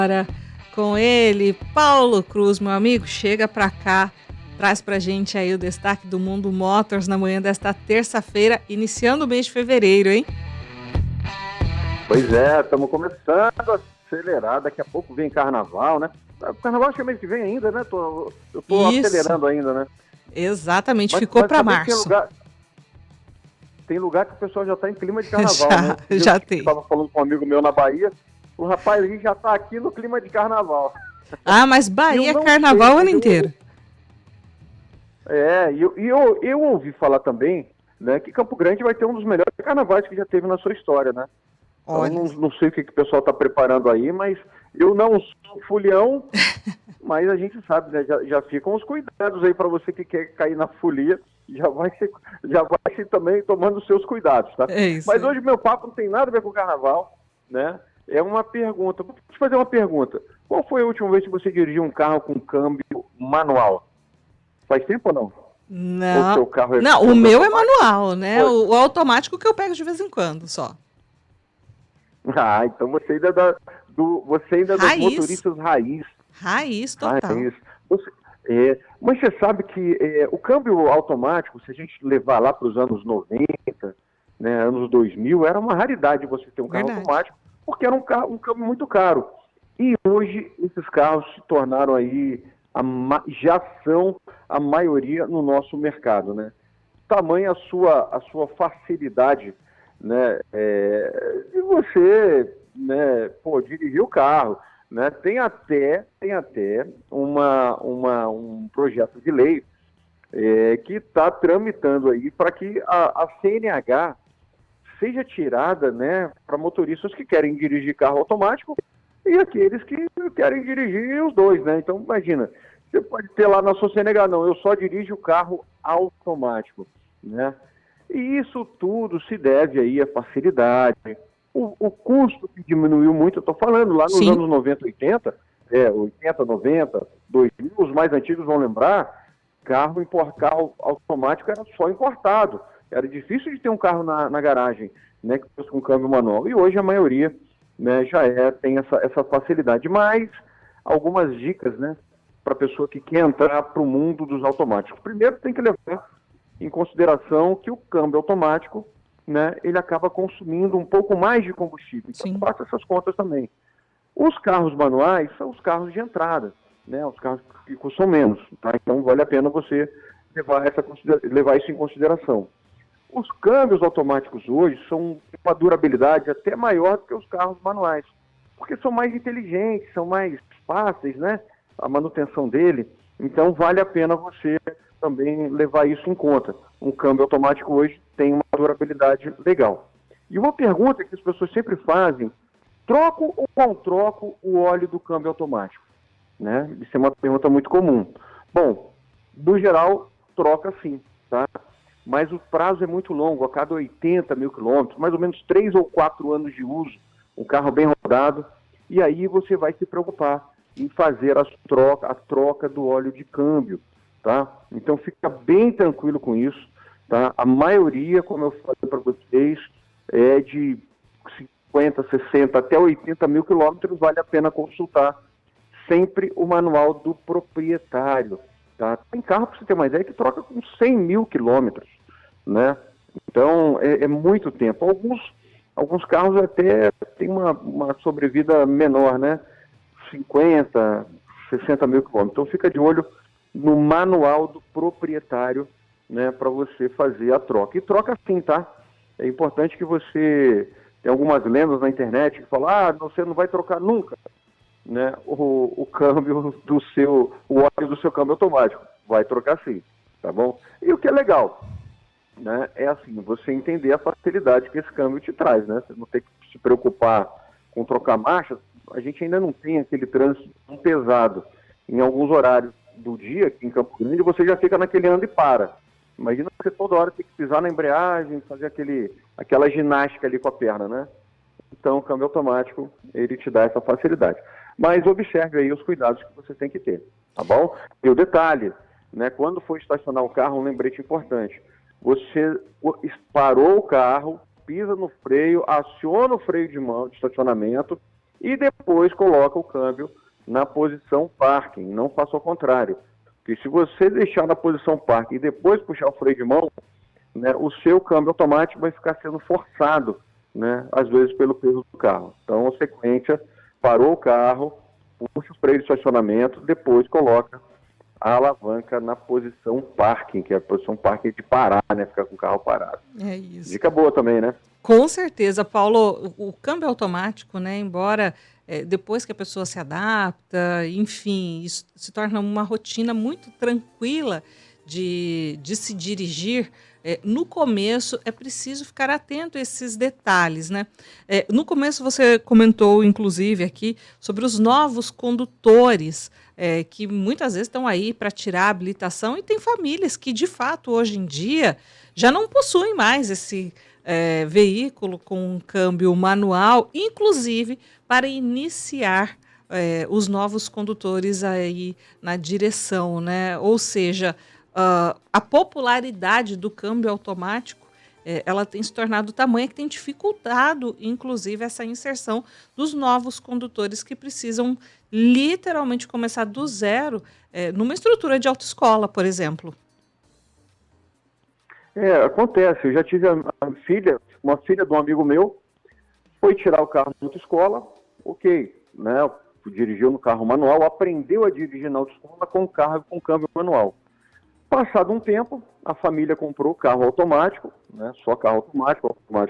Agora, com ele, Paulo Cruz, meu amigo, chega pra cá, traz pra gente aí o destaque do Mundo Motors na manhã desta terça-feira, iniciando o mês de fevereiro, hein? Pois é, estamos começando a acelerar, daqui a pouco vem carnaval, né? O carnaval acho que é mês que vem ainda, né? Eu tô Isso, acelerando ainda, né? exatamente, ficou Mas pra também março. tem lugar que o pessoal já está em clima de carnaval, né? Já Eu tem. estava falando com um amigo meu na Bahia, o rapaz ali já está aqui no clima de carnaval. Ah, mas E eu Bahia é não carnaval sei, o ano mas inteiro. eu ouvi falar também, né, que Campo Grande vai ter um dos melhores carnavais que já teve na sua história, né? Então, Olha, não sei o que o pessoal está preparando aí, mas eu não sou fulião, mas a gente sabe, né? Já ficam os cuidados aí para você que quer cair na folia, já vai se também tomando os seus cuidados, tá? é isso Mas aí. hoje meu papo não tem nada a ver com o carnaval, né? É uma pergunta. Vou te fazer uma pergunta. Qual foi a última vez que você dirigiu um carro com câmbio manual? Faz tempo ou não? Ou Não, seu carro é não, o câmbio meu é automático? manual, né? Foi. O automático que eu pego de vez em quando, só. Ah, então você ainda é dos Raiz, motoristas raiz. raiz total. Raiz. Mas você sabe que o câmbio automático, se a gente levar lá para os anos 90, né, anos 2000, era uma raridade você ter um carro Verdade. automático, porque era um câmbio muito caro. E hoje esses carros se tornaram aí, já são a maioria no nosso mercado, né? Tamanha a sua facilidade, né, de você, né, dirigir o carro, né? Tem até um projeto de lei que está tramitando aí para que a CNH seja tirada, né, para motoristas que querem dirigir carro automático e aqueles que querem dirigir os dois, né? Então, imagina, você pode ter lá na sua CNH, não, eu só dirijo o carro automático, né? E isso tudo se deve aí à facilidade, o custo que diminuiu muito, eu estou falando lá nos Sim, anos 90, 80, 80, 90, 2000, os mais antigos vão lembrar, carro automático era só importado. Era difícil de ter um carro na garagem, né, que fosse com câmbio manual. E hoje a maioria, né, tem essa facilidade. Mas algumas dicas, né, para a pessoa que quer entrar para o mundo dos automáticos. Primeiro, tem que levar em consideração que o câmbio automático, né, ele acaba consumindo um pouco mais de combustível. Então, sim. faça essas contas também. Os carros manuais são os carros de entrada, né, os carros que custam menos. Tá? Então, vale a pena você levar isso em consideração. Os câmbios automáticos hoje são uma durabilidade até maior do que os carros manuais, porque são mais inteligentes, são mais fáceis, né? A manutenção dele. Então vale a pena você também levar isso em conta. Um câmbio automático hoje tem uma durabilidade legal. E uma pergunta que as pessoas sempre fazem: troco ou não troco o óleo do câmbio automático? Né? Isso é uma pergunta muito comum. Bom, no geral, troca sim, tá? Mas o prazo é muito longo, a cada 80 mil quilômetros, mais ou menos 3 ou 4 anos de uso, um carro bem rodado, e aí você vai se preocupar em fazer a troca do óleo de câmbio, tá? Então fica bem tranquilo com isso, tá? A maioria, como eu falei para vocês, é de 50, 60 até 80 mil quilômetros, vale a pena consultar sempre o manual do proprietário. Tá? Tem carro, para você ter uma ideia, que troca com 100 mil quilômetros, né? Então, é muito tempo. Alguns carros até têm uma sobrevida menor, né? 50, 60 mil quilômetros. Então, fica de olho no manual do proprietário, né? Para você fazer a troca. E troca sim, tá? É importante que você... Tem algumas lendas na internet que falam, você não vai trocar nunca, né, o câmbio o óleo do seu câmbio automático. Vai trocar sim, tá bom? E o que é legal, né, é assim, você entender a facilidade que esse câmbio te traz, né? Você não tem que se preocupar com trocar marcha. A gente ainda não tem aquele trânsito tão pesado. Em alguns horários do dia, aqui em Campo Grande, você já fica naquele anda e para. Imagina você toda hora ter que pisar na embreagem, fazer aquela ginástica ali com a perna, né? Então, o câmbio automático, ele te dá essa facilidade. Mas observe aí os cuidados que você tem que ter, tá bom? E o detalhe, né, quando for estacionar o carro, um lembrete importante. Você parou o carro, pisa no freio, aciona o freio de mão de estacionamento, e depois coloca o câmbio na posição parking, não faça ao contrário. Porque se você deixar na posição parking e depois puxar o freio de mão, né, o seu câmbio automático vai ficar sendo forçado, né, às vezes pelo peso do carro. Então, a sequência, parou o carro, puxa o freio de estacionamento, depois coloca a alavanca na posição parking, que é a posição parking de parar, né, ficar com o carro parado. É isso. Dica boa também, né? Com certeza, Paulo, o câmbio automático, né, embora depois que a pessoa se adapta, enfim, isso se torna uma rotina muito tranquila de se dirigir, no começo é preciso ficar atento a esses detalhes, né? No começo você comentou, inclusive, aqui sobre os novos condutores, que muitas vezes estão aí para tirar a habilitação, e tem famílias que, de fato, hoje em dia, já não possuem mais esse veículo com um câmbio manual, inclusive para iniciar os novos condutores aí na direção, né? Ou seja, a popularidade do câmbio automático ela tem se tornado tamanha que tem dificultado, inclusive, essa inserção dos novos condutores que precisam literalmente começar do zero numa estrutura de autoescola, por exemplo. Acontece. Eu já tive uma filha de um amigo meu, foi tirar o carro na autoescola, ok, né? Dirigiu no carro manual, aprendeu a dirigir na autoescola com carro com câmbio manual. Passado um tempo, a família comprou carro automático, né? Só carro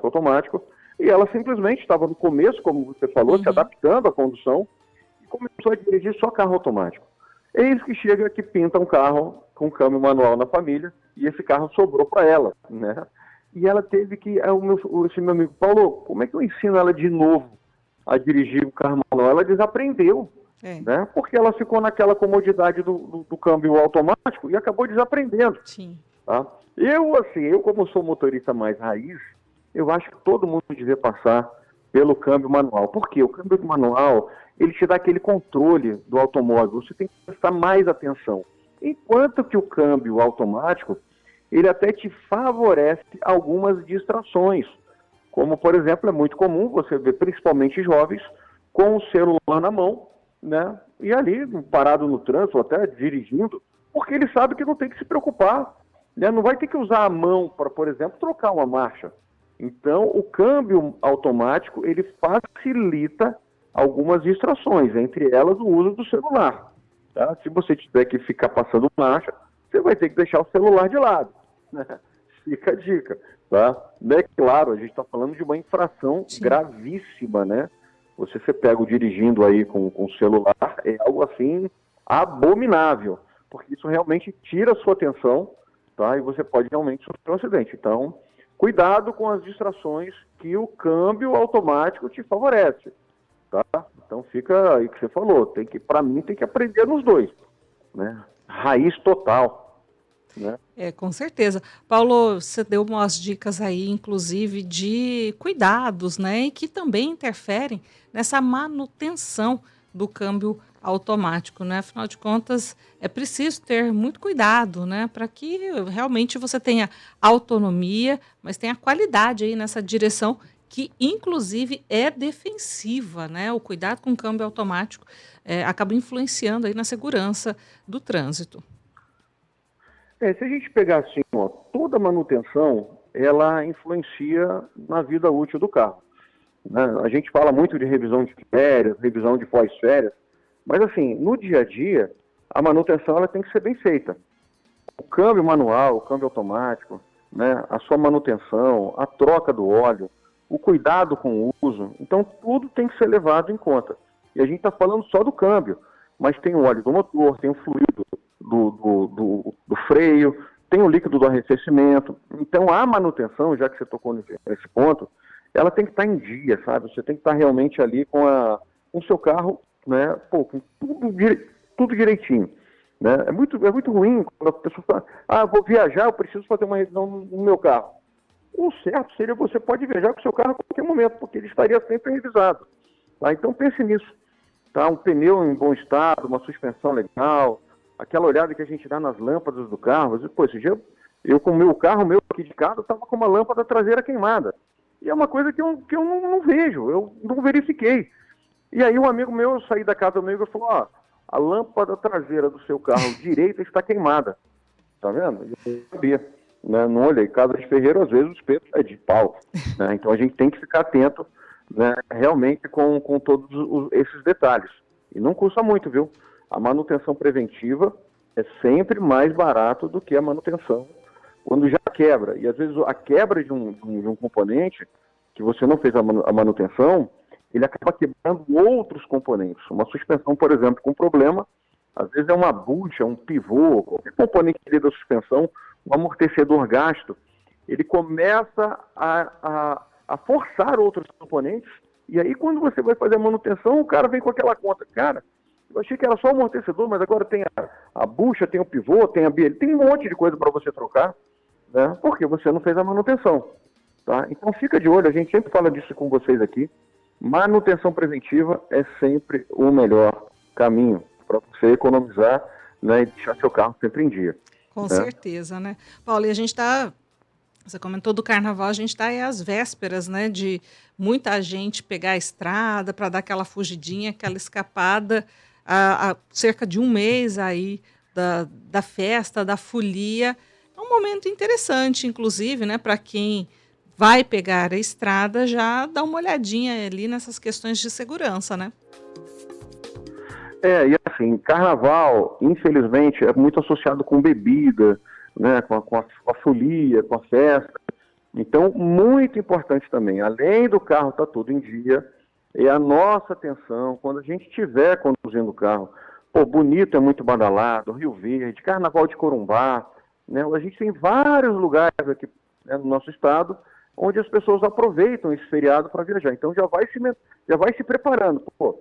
automático, e ela simplesmente estava no começo, como você falou, se adaptando à condução, e começou a dirigir só carro automático. Eis que chega que pinta um carro com câmbio manual na família, e esse carro sobrou para ela, né? E ela teve que... esse meu amigo, Paulo, como é que eu ensino ela de novo a dirigir o carro manual? Ela desaprendeu, né? Porque ela ficou naquela comodidade do câmbio automático e acabou desaprendendo. Sim. Tá? Eu como sou motorista mais raiz, eu acho que todo mundo devia passar pelo câmbio manual. Por quê? O câmbio manual, ele te dá aquele controle do automóvel, você tem que prestar mais atenção. Enquanto que o câmbio automático, ele até te favorece algumas distrações. Como, por exemplo, é muito comum você ver, principalmente jovens, com o celular na mão, né? E ali, parado no trânsito, ou até dirigindo, porque ele sabe que não tem que se preocupar, né? Não vai ter que usar a mão para, por exemplo, trocar uma marcha. Então, o câmbio automático, ele facilita algumas distrações, entre elas o uso do celular. Tá? Se você tiver que ficar passando marcha, você vai ter que deixar o celular de lado, né? Fica a dica, tá? É claro, a gente está falando de uma infração gravíssima, né? Você ser pego dirigindo aí com o celular é algo assim abominável, porque isso realmente tira a sua atenção, tá? E você pode realmente sofrer um acidente. Então, cuidado com as distrações que o câmbio automático te favorece, tá? Então fica aí o que você falou, para mim tem que aprender nos dois, né? Raiz total, né? Com certeza. Paulo, você deu umas dicas aí, inclusive, de cuidados, né? E que também interferem nessa manutenção do câmbio automático, né? Afinal de contas, é preciso ter muito cuidado, né? Para que realmente você tenha autonomia, mas tenha qualidade aí nessa direção que, inclusive, é defensiva, né? O cuidado com o câmbio automático acaba influenciando aí na segurança do trânsito. Se a gente pegar assim, ó, toda manutenção, ela influencia na vida útil do carro, né? A gente fala muito de revisão de férias, revisão de pós-férias, mas assim, no dia a dia, a manutenção ela tem que ser bem feita. O câmbio manual, o câmbio automático, né, a sua manutenção, a troca do óleo, o cuidado com o uso, então tudo tem que ser levado em conta. E a gente está falando só do câmbio, mas tem o óleo do motor, tem o fluido do freio, tem o líquido do arrefecimento. Então a manutenção, já que você tocou nesse ponto, ela tem que estar em dia, sabe? Você tem que estar realmente ali com o seu carro, né? Pô, com tudo direitinho, né? É muito ruim quando a pessoa fala, vou viajar, eu preciso fazer uma revisão no meu carro. O certo seria você pode viajar com o seu carro a qualquer momento, porque ele estaria sempre revisado. Tá? Então pense nisso. Tá? Um pneu em bom estado, uma suspensão legal, aquela olhada que a gente dá nas lâmpadas do carro. Pô, esse dia eu com o meu carro, aqui de casa, estava com uma lâmpada traseira queimada. E é uma coisa que eu não vejo, eu não verifiquei. E aí um amigo meu, eu saí da casa do amigo e falou, ó, a lâmpada traseira do seu carro direita está queimada. Tá vendo? Eu não sabia. Né? Não olhei. Casa de ferreiro, às vezes, o espeto é de pau. Né? Então a gente tem que ficar atento, né, realmente com todos esses detalhes. E não custa muito, viu? A manutenção preventiva é sempre mais barato do que a manutenção quando já quebra. E às vezes a quebra de um componente que você não fez a manutenção, ele acaba quebrando outros componentes. Uma suspensão, por exemplo, com problema, às vezes é uma bucha, um pivô, qualquer componente ali da suspensão, um amortecedor gasto, ele começa a forçar outros componentes, e aí quando você vai fazer a manutenção, o cara vem com aquela conta. Cara, eu achei que era só o amortecedor, mas agora tem a bucha, tem o pivô, tem a biela, tem um monte de coisa para você trocar, né? Porque você não fez a manutenção. Tá? Então fica de olho, a gente sempre fala disso com vocês aqui. Manutenção preventiva é sempre o melhor caminho para você economizar, né, e deixar seu carro sempre em dia. Com certeza, né? Paulo, e a gente está, você comentou do carnaval, a gente está aí às vésperas, né, de muita gente pegar a estrada para dar aquela fugidinha, aquela escapada, há cerca de um mês aí da festa, da folia. É um momento interessante, inclusive, né, para quem vai pegar a estrada, já dá uma olhadinha ali nessas questões de segurança, né? E assim, carnaval, infelizmente, é muito associado com bebida, né, com a folia, com a festa. Então, muito importante também, além do carro estar tudo em dia, é a nossa atenção, quando a gente estiver conduzindo o carro. Pô, Bonito é muito badalado, Rio Verde, Carnaval de Corumbá, né, a gente tem vários lugares aqui, né, no nosso estado, onde as pessoas aproveitam esse feriado para viajar. Então já vai se preparando. Pô,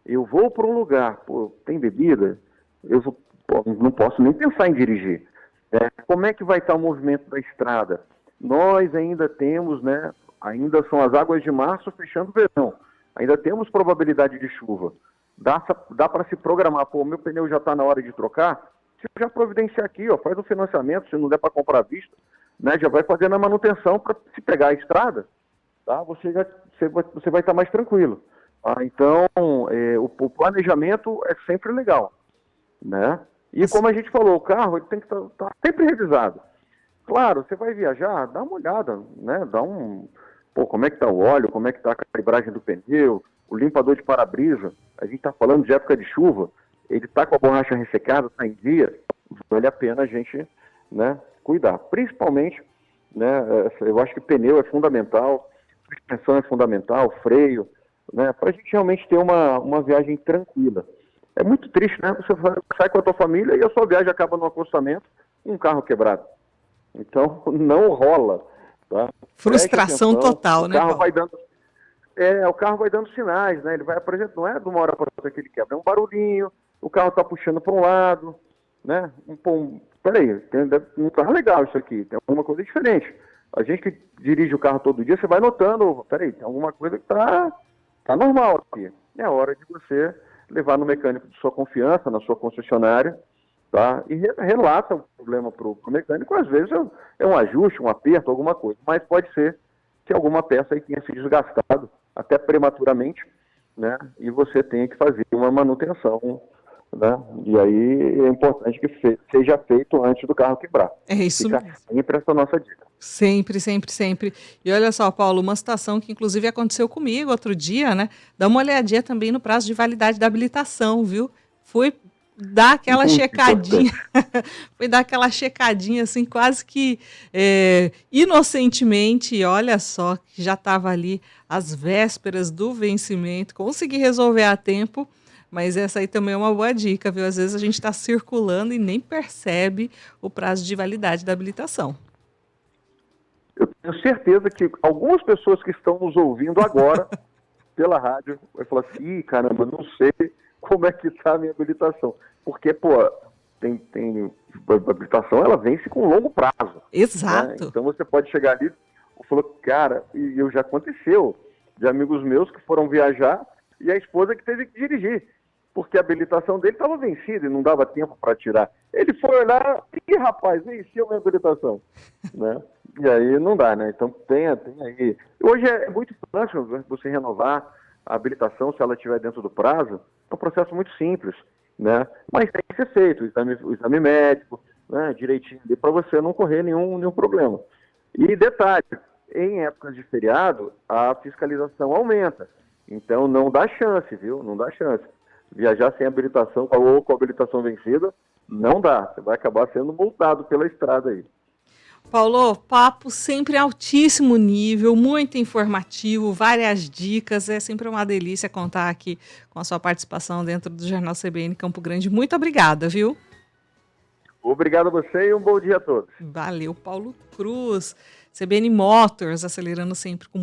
eu vou para um lugar, pô, tem bebida, não posso nem pensar em dirigir. Como é que vai estar o movimento da estrada? Nós ainda temos, né, ainda são as águas de março fechando o verão. Ainda temos probabilidade de chuva. Dá para se programar, pô, meu pneu já está na hora de trocar, se eu já providenciar aqui, ó, faz o financiamento, se não der para comprar à vista, né, já vai fazendo a manutenção para se pegar a estrada, tá? Você vai estar mais tranquilo. Tá? Então, o planejamento é sempre legal, né? E como a gente falou, o carro ele tem que estar sempre revisado. Claro, você vai viajar, dá uma olhada, né? Como é que está o óleo, como é que está a calibragem do pneu, o limpador de para-brisa. A gente está falando de época de chuva, ele está com a borracha ressecada, está em dia, vale a pena a gente, né, cuidar. Principalmente, né, eu acho que pneu é fundamental, suspensão é fundamental, freio, né, para a gente realmente ter uma viagem tranquila. É muito triste, né? Você sai com a tua família e a sua viagem acaba no acostamento com um carro quebrado. Então, não rola. Tá? Frustração total, né, Paulo? O carro vai dando sinais, né? Ele vai apresentando, não é de uma hora para outra que ele quebra, é um barulhinho, o carro está puxando para um lado, né? Peraí, não tá legal isso aqui, tem alguma coisa diferente. A gente que dirige o carro todo dia, você vai notando, peraí, tem alguma coisa que tá normal aqui. É hora de você levar no mecânico de sua confiança, na sua concessionária, tá? E relata o problema pro mecânico, às vezes é um ajuste, um aperto, alguma coisa, mas pode ser que alguma peça aí tenha se desgastado, até prematuramente, né? E você tenha que fazer uma manutenção, né? E aí é importante que seja feito antes do carro quebrar. É isso mesmo. Sempre essa nossa dica. Sempre, sempre, sempre. E olha só, Paulo, uma situação que inclusive aconteceu comigo outro dia, né? Dá uma olhadinha também no prazo de validade da habilitação, viu? Fui dar aquela checadinha, fui dar aquela checadinha assim, quase que inocentemente, e olha só, que já estava ali às vésperas do vencimento, consegui resolver a tempo. Mas essa aí também é uma boa dica, viu? Às vezes a gente está circulando e nem percebe o prazo de validade da habilitação. Eu tenho certeza que algumas pessoas que estão nos ouvindo agora pela rádio vai falar assim, caramba, não sei como é que está a minha habilitação. Porque, pô, a habilitação, ela vence com longo prazo. Exato. Né? Então você pode chegar ali e falar, cara, e já aconteceu de amigos meus que foram viajar e a esposa que teve que dirigir, porque a habilitação dele estava vencida e não dava tempo para tirar. Ele foi olhar, e rapaz, venceu minha habilitação, né? E aí não dá, né? Então tem aí. Hoje é muito fácil você renovar, a habilitação, se ela estiver dentro do prazo, é um processo muito simples, né? Mas tem que ser feito o exame médico, né, direitinho, para você não correr nenhum problema. E detalhe, em épocas de feriado, a fiscalização aumenta. Então não dá chance, viu? Não dá chance. Viajar sem habilitação ou com habilitação vencida, não dá. Você vai acabar sendo multado pela estrada aí. Paulo, papo sempre altíssimo nível, muito informativo, várias dicas. É sempre uma delícia contar aqui com a sua participação dentro do Jornal CBN Campo Grande. Muito obrigada, viu? Obrigado a você e um bom dia a todos. Valeu, Paulo Cruz. CBN Motors, acelerando sempre com